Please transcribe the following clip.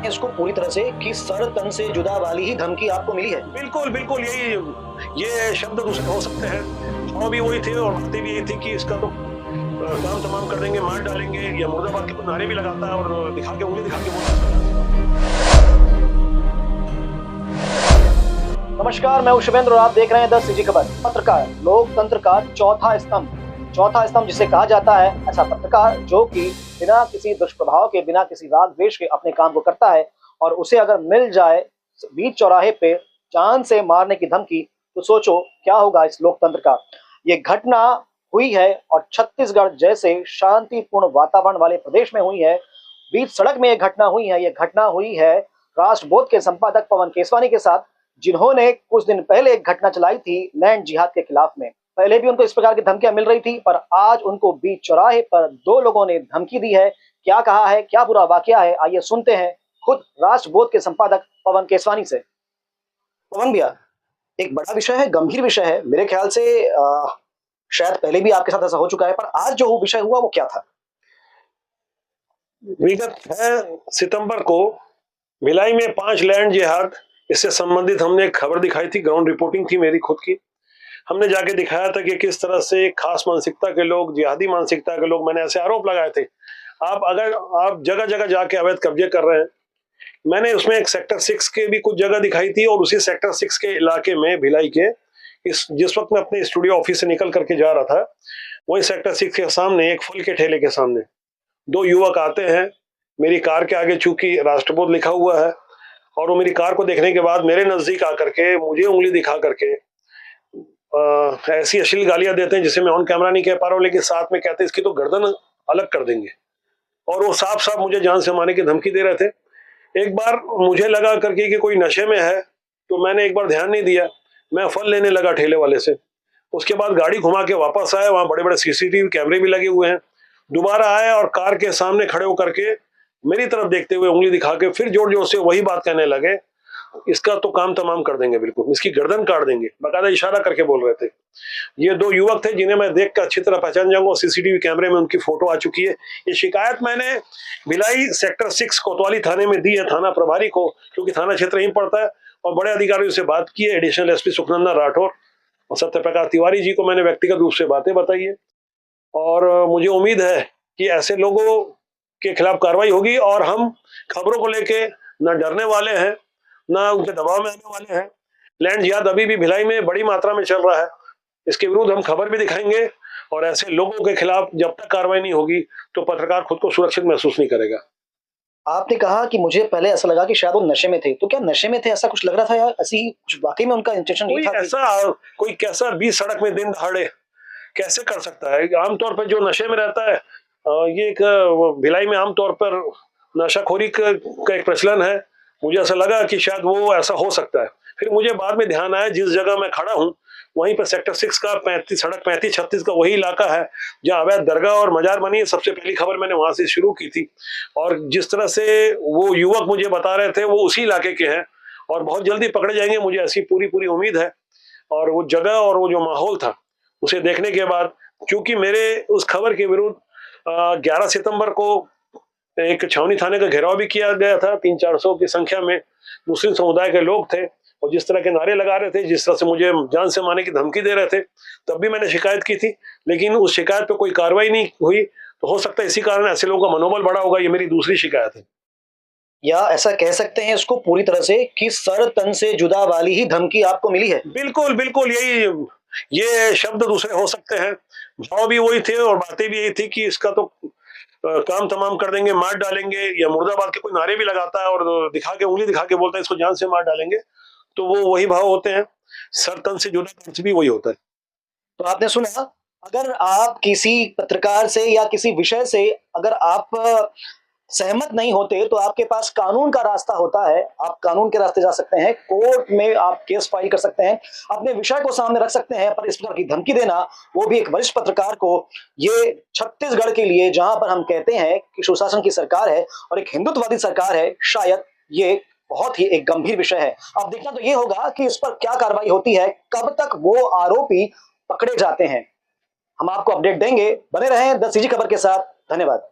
इसको पूरी तरह से कि सर तन से जुदा वाली ही धमकी आपको मिली है। बिल्कुल, बिल्कुल ये शब्द दूसरे हो सकते हैं। भाव भी वही थे और बातें भी यही थी कि इसका तो काम तमाम कर देंगे, मार डालेंगे, या मुर्दाबाद के नारे भी लगाता है और दिखा के उंगली दिखा के बोलता है। नमस्कार, मैं हूं शुभेंद्र और आप देख रहे हैं 10 सीजी खबर। पत्रकार लोकतंत्र का चौथा स्तंभ जिसे कहा जाता है, ऐसा पत्रकार जो कि बिना किसी दुष्प्रभाव के, बिना किसी राग द्वेष के अपने काम को करता है और उसे अगर मिल जाए बीच चौराहे पे जान से मारने की धमकी, तो सोचो क्या होगा इस लोकतंत्र का। ये घटना हुई है और छत्तीसगढ़ जैसे शांतिपूर्ण वातावरण वाले प्रदेश में हुई है। बीच सड़क में ये घटना हुई है। ये घटना हुई है राष्ट्रबोध के संपादक पवन केसवानी के साथ, जिन्होंने कुछ दिन पहले एक घटना चलाई थी लैंड जिहाद के खिलाफ में। पहले भी उनको इस प्रकार की धमकियां मिल रही थी, पर आज उनको बीच चौराहे पर दो लोगों ने धमकी दी है। क्या कहा है, क्या पूरा वाकया है, आइए सुनते हैं खुद राष्ट्रबोध के संपादक पवन केसवानी से। पवन भैया, एक बड़ा विषय है, गंभीर विषय है। मेरे ख्याल से शायद पहले भी आपके साथ ऐसा हो चुका है, पर आज जो विषय हुआ वो क्या था? विगत 6 सितंबर को भिलाई में 5 लैंड जिहाद इससे संबंधित हमने एक खबर दिखाई थी। ग्राउंड रिपोर्टिंग थी मेरी खुद की। हमने जाके दिखाया था कि किस तरह से खास मानसिकता के लोग, जिहादी मानसिकता के लोग, मैंने ऐसे आरोप लगाए थे। आप जगह जगह जाके अवैध कब्जे कर रहे हैं। मैंने उसमें एक सेक्टर 6 के भी कुछ जगह दिखाई थी और उसी सेक्टर 6 के इलाके में भिलाई के जिस वक्त मैं अपने स्टूडियो ऑफिस से निकल करके जा रहा था, वही सेक्टर 6 के सामने एक फल के ठेले के सामने 2 युवक आते हैं। मेरी कार के आगे चूंकि राष्ट्रबोध लिखा हुआ है और वो मेरी कार को देखने के बाद मेरे नजदीक आकर के मुझे उंगली दिखा करके ऐसी अश्लील गालियां देते हैं जिसे मैं ऑन कैमरा नहीं कह पा रहा हूँ, लेकिन साथ में कहते हैं इसकी तो गर्दन अलग कर देंगे। और वो साफ साफ मुझे जान से मारने की धमकी दे रहे थे। एक बार मुझे लगा करके कि कोई नशे में है, तो मैंने एक बार ध्यान नहीं दिया, मैं फल लेने लगा ठेले वाले से। उसके बाद गाड़ी घुमा के वापस आया, वहां बड़े बड़े सीसीटीवी कैमरे भी लगे हुए हैं। दोबारा आया और कार के सामने खड़े होकर के मेरी तरफ देखते हुए उंगली दिखा के फिर जोर जोर से वही बात कहने लगे, इसका तो काम तमाम कर देंगे, बिल्कुल इसकी गर्दन काट देंगे। बाकायदा इशारा करके बोल रहे थे। ये 2 युवक थे जिन्हें मैं देख कर अच्छी तरह पहचान जाऊंगा। सीसीटीवी कैमरे में उनकी फोटो आ चुकी है। ये शिकायत मैंने भिलाई सेक्टर 6 कोतवाली थाने में दी है, थाना प्रभारी को, क्योंकि थाना क्षेत्र यहीं पड़ता है। और बड़े अधिकारियों से बात की है, एडिशनल एसपी सुखनंदन राठौर और सत्यप्रकाश तिवारी जी को मैंने व्यक्तिगत रूप से बातें बताई है। और मुझे उम्मीद है कि ऐसे लोगों के खिलाफ कार्रवाई होगी और हम खबरों को लेके न डरने वाले हैं, ना उनके दबाव में आने वाले हैं। लैंड जिहाद अभी भी भिलाई में बड़ी मात्रा में चल रहा है। इसके विरुद्ध हम खबर भी दिखाएंगे और ऐसे लोगों के खिलाफ जब तक कार्रवाई नहीं होगी तो पत्रकार खुद को सुरक्षित महसूस नहीं करेगा। आपने कहा कि मुझे पहले ऐसा लगा कि शायद वो नशे में थे, तो क्या नशे में थे ऐसा कुछ लग रहा था, या ऐसी कुछ वाकई में उनका इंटेंशन नहीं था? कोई कैसा बीच सड़क में दिन दहाड़े कैसे कर सकता है? आमतौर पर जो नशे में रहता है, ये एक भिलाई में आमतौर पर नशाखोरी का एक प्रचलन है। मुझे ऐसा लगा कि शायद वो ऐसा हो सकता है। फिर मुझे बाद में ध्यान आया, जिस जगह मैं खड़ा हूँ वहीं पर सेक्टर 6 का 35 सड़क 35-36 का वही इलाका है जहाँ अवैध दरगाह और मजार बनी है। सबसे पहली खबर मैंने वहां से शुरू की थी और जिस तरह से वो युवक मुझे बता रहे थे वो उसी इलाके के हैं और बहुत जल्दी पकड़े जाएंगे, मुझे ऐसी पूरी पूरी उम्मीद है। और वो जगह और वो जो माहौल था उसे देखने के बाद, क्योंकि मेरे उस खबर के विरुद्ध 11 सितंबर को एक छावनी थाने का घेराव भी किया गया था। 300-400 की संख्या में मुस्लिम समुदाय के लोग थे और जिस तरह के नारे लगा रहे थे, जिस तरह से मुझे जान से मारने की धमकी दे रहे थे, तब भी मैंने शिकायत की थी, लेकिन उस शिकायत पे कोई कार्रवाई नहीं हुई। तो हो सकता है इसी कारण ऐसे लोगों का मनोबल बढ़ा होगा। ये मेरी दूसरी शिकायत है। या ऐसा कह सकते हैं इसको पूरी तरह से कि सर तन से जुदा वाली ही धमकी आपको मिली है। बिल्कुल, बिल्कुल ये शब्द दूसरे हो सकते हैं। भाव भी वही थे और बातें भी यही थी कि इसका तो काम तमाम कर देंगे, मार डालेंगे, या मुर्दाबाद के कोई नारे भी लगाता है और दिखा के उंगली दिखा के बोलता है इसको जान से मार डालेंगे। तो वो वही भाव होते हैं। सर तन से जुड़ा अर्थ भी वही होता है। तो आपने सुना, अगर आप किसी पत्रकार से या किसी विषय से अगर आप सहमत नहीं होते, तो आपके पास कानून का रास्ता होता है। आप कानून के रास्ते जा सकते हैं, कोर्ट में आप केस फाइल कर सकते हैं, अपने विषय को सामने रख सकते हैं। पर इस प्रकार की धमकी देना, वो भी एक वरिष्ठ पत्रकार को, ये छत्तीसगढ़ के लिए जहां पर हम कहते हैं कि सुशासन की सरकार है और एक हिंदुत्ववादी सरकार है, शायद ये बहुत ही एक गंभीर विषय है। अब देखना तो ये होगा कि इस पर क्या कार्रवाई होती है, कब तक वो आरोपी पकड़े जाते हैं। हम आपको अपडेट देंगे, बने रहें 10 सीजी खबर के साथ। धन्यवाद।